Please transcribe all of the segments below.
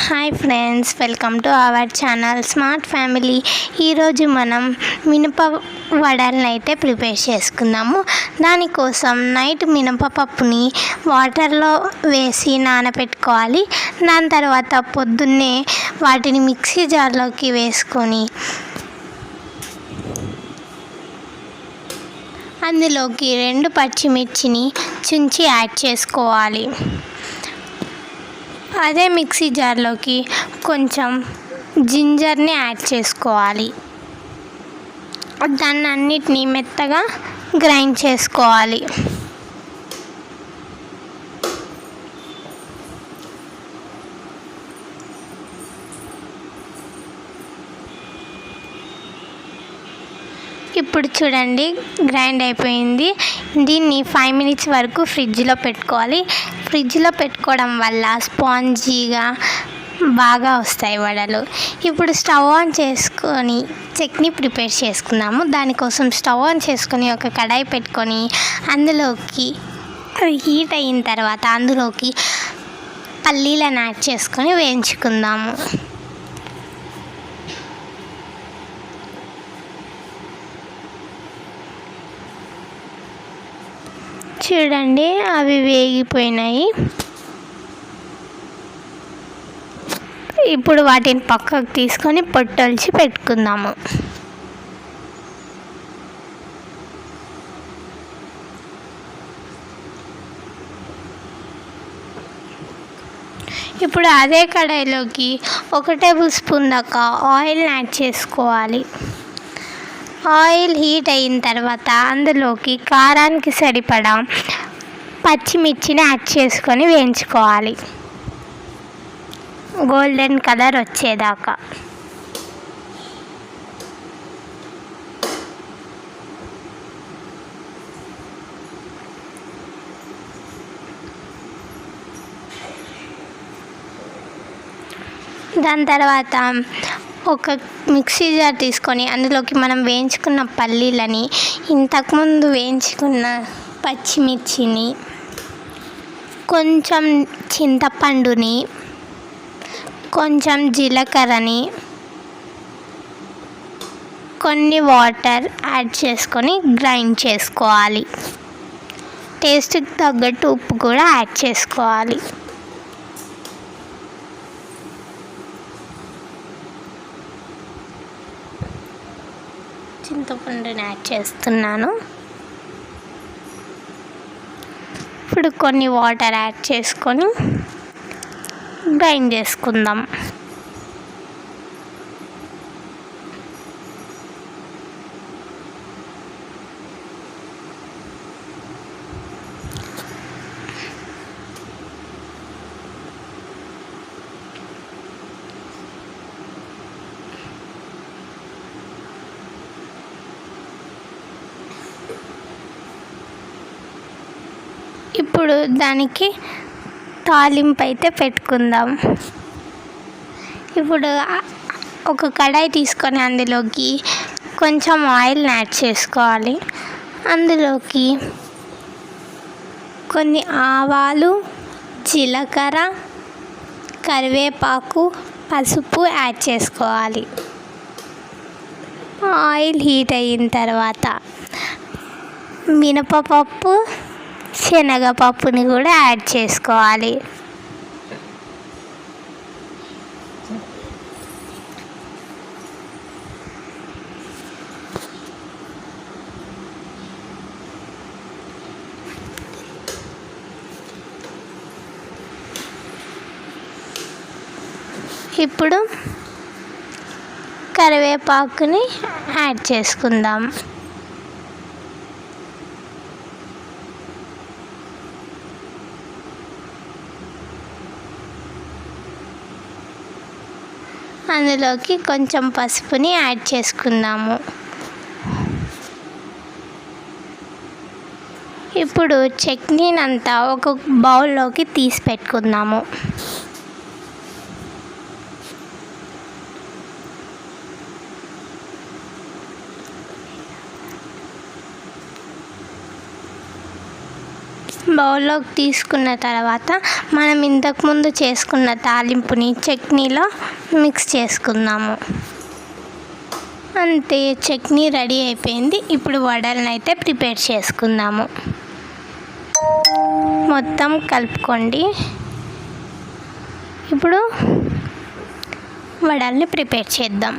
Hi friends, welcome to our channel smart family. ఈరోజు మనం మినప వడలను అయితే ప్రిపేర్ చేసుకుందాము. దానికోసం నైట్ మినపప్పుని వాటర్లో వేసి నానబెట్టుకోవాలి. దాని తర్వాత పొద్దున్నే వాటిని మిక్సీ జార్లోకి వేసుకొని అందులోకి 2 పచ్చిమిర్చిని చుంచి యాడ్ చేసుకోవాలి. అదే మిక్సీ జార్లోకి కొంచెం జింజర్ని యాడ్ చేసుకోవాలి. దాన్ని అన్నిటినీ మెత్తగా గ్రైండ్ చేసుకోవాలి. ఇప్పుడు చూడండి, గ్రైండ్ అయిపోయింది. దీన్ని 5 minutes వరకు ఫ్రిడ్జ్లో పెట్టుకోవాలి. ఫ్రిడ్జ్లో పెట్టుకోవడం వల్ల స్పాంజీగా బాగా వస్తాయి వడలు. ఇప్పుడు స్టవ్ ఆన్ చేసుకొని చట్నీ ప్రిపేర్ చేసుకుందాము. దానికోసం స్టవ్ ఆన్ చేసుకొని ఒక కడాయి పెట్టుకొని అందులోకి హీట్ అయిన తర్వాత అందులోకి పల్లీలను యాడ్ చేసుకొని వేయించుకుందాము. చూడండి, అవి వేగిపోయినాయి. ఇప్పుడు వాటిని పక్కకు తీసుకొని పొట్టొలిచి పెట్టుకుందాము. ఇప్పుడు అదే కడాయిలోకి 1 టేబుల్ స్పూన్ దాకా ఆయిల్ని యాడ్ చేసుకోవాలి. ఆయిల్ హీట్ అయిన తర్వాత అందులోకి కారానికి సరిపడా పచ్చిమిర్చిని యాడ్ చేసుకొని వేయించుకోవాలి, గోల్డెన్ కలర్ వచ్చేదాకా. దాని తర్వాత ఒక మిక్సీ జార్ తీసుకొని అందులోకి మనం వేయించుకున్న పల్లీలని, ఇంతకుముందు వేయించుకున్న పచ్చిమిర్చిని, కొంచెం చింతపండుని, కొంచెం జీలకర్రని, కొన్ని వాటర్ యాడ్ చేసుకొని గ్రైండ్ చేసుకోవాలి. టేస్ట్కి తగ్గట్టు ఉప్పు కూడా యాడ్ చేసుకోవాలి. చింతపండుని యాడ్ చేస్తున్నాను. ఇప్పుడు కొన్ని వాటర్ యాడ్ చేసుకొని గ్రైండ్ చేసుకుందాం. ఇప్పుడు దానికి తాలింపు అయితే పెట్టుకుందాం. ఇప్పుడు ఒక కడాయి తీసుకొని అందులోకి కొంచెం ఆయిల్ని యాడ్ చేసుకోవాలి. అందులోకి కొన్ని ఆవాలు, జీలకర్ర, కరివేపాకు, పసుపు యాడ్ చేసుకోవాలి. ఆయిల్ హీట్ అయిన తర్వాత మినపప్పు, శనగపప్పుని కూడా యాడ్ చేసుకోవాలి. ఇప్పుడు కరివేపాకుని యాడ్ చేసుకుందాం. అందులోకి కొంచెం పసుపుని యాడ్ చేసుకుందాము. ఇప్పుడు చట్నీని అంతా ఒక బౌల్లోకి తీసి పెట్టుకుందాము. బౌల్లోకి తీసుకున్న తర్వాత మనం ఇంతకుముందు చేసుకున్న తాలింపుని చట్నీలో మిక్స్ చేసుకుందాము. అంతే, చట్నీ రెడీ అయిపోయింది. ఇప్పుడు వడలను అయితే ప్రిపేర్ చేసుకుందాము. మొత్తం కలుపుకోండి. ఇప్పుడు వడల్ని ప్రిపేర్ చేద్దాం.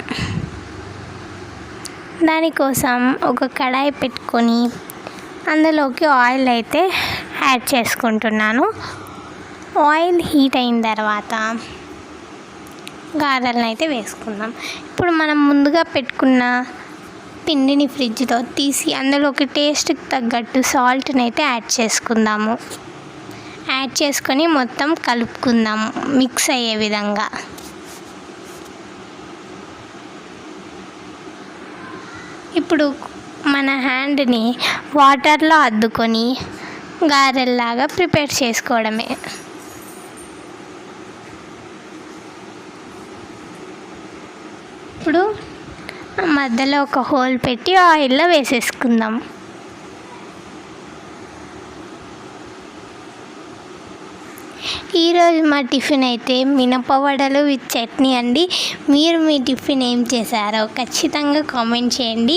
దానికోసం ఒక కడాయి పెట్టుకొని అందులోకి ఆయిల్ అయితే యాడ్ చేసుకుంటున్నాను. ఆయిల్ హీట్ అయిన తర్వాత గారెలను అయితే వేసుకుందాం. ఇప్పుడు మనం ముందుగా పెట్టుకున్న పిండిని ఫ్రిడ్జ్లో తీసి అందులోకి టేస్ట్కి తగ్గట్టు సాల్ట్ని అయితే యాడ్ చేసుకుందాము. యాడ్ చేసుకొని మొత్తం కలుపుకుందాము మిక్స్ అయ్యే విధంగా. ఇప్పుడు మన హ్యాండ్ని వాటర్లో అద్దుకొని గారెల్లాగా ప్రిపేర్ చేసుకోవడమే. ఇప్పుడు మధ్యలో ఒక హోల్ పెట్టి ఆయిల్లో వేసేసుకుందాం. ఈరోజు మా టిఫిన్ అయితే మినపవడలు విత్ చట్నీ అండి. మీరు మీ టిఫిన్ ఏం చేశారో ఖచ్చితంగా కామెంట్ చేయండి.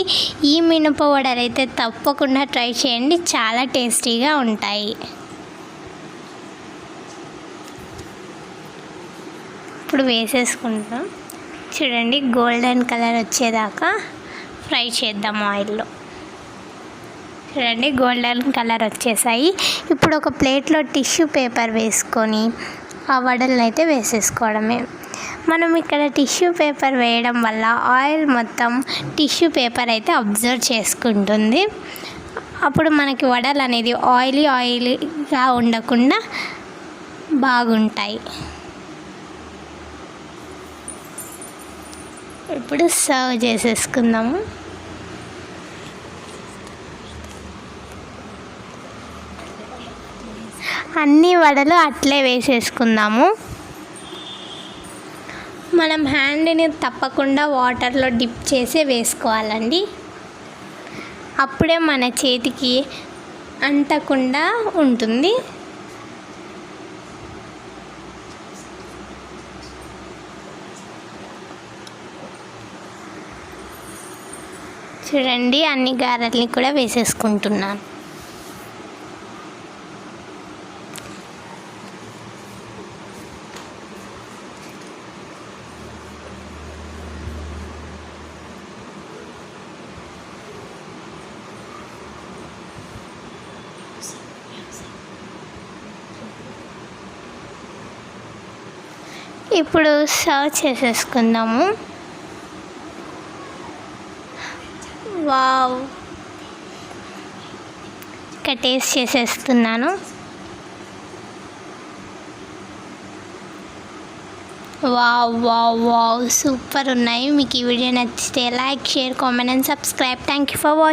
ఈ మినపవడలు అయితే తప్పకుండా ట్రై చేయండి, చాలా టేస్టీగా ఉంటాయి. ఇప్పుడు వేసేసుకుంటాం. చూడండి, గోల్డెన్ కలర్ వచ్చేదాకా ఫ్రై చేద్దాం ఆయిల్లో. చూడండి, గోల్డెన్ కలర్ వచ్చేసాయి. ఇప్పుడు ఒక ప్లేట్లో టిష్యూ పేపర్ వేసుకొని ఆ వడలను అయితే వేసేసుకోవడమే. మనం ఇక్కడ టిష్యూ పేపర్ వేయడం వల్ల ఆయిల్ మొత్తం టిష్యూ పేపర్ అయితే అబ్జర్వ్ చేసుకుంటుంది. అప్పుడు మనకి వడలు అనేది ఆయిలీగా ఉండకుండా బాగుంటాయి. ఇప్పుడు సర్వ్ చేసేసుకుందాము. అన్ని వడలు అట్లే వేసేసుకుందాము. మనం హ్యాండ్ని తప్పకుండా వాటర్లో డిప్ చేసి వేసుకోవాలండి. అప్పుడే మన చేతికి అంటకుండా ఉంటుంది. చూడండి, అన్ని గారెల్ని కూడా వేసేసుకుంటున్నాను. ఇప్పుడు సర్వ్ చేసేసుకుందాము. వావ్, ఇంకా టేస్ట్ చేసేస్తున్నాను. వావ్ వావ్ వావ్, సూపర్ ఉన్నాయి. మీకు ఈ వీడియో నచ్చితే like, share, comment and subscribe. Thank you for watching.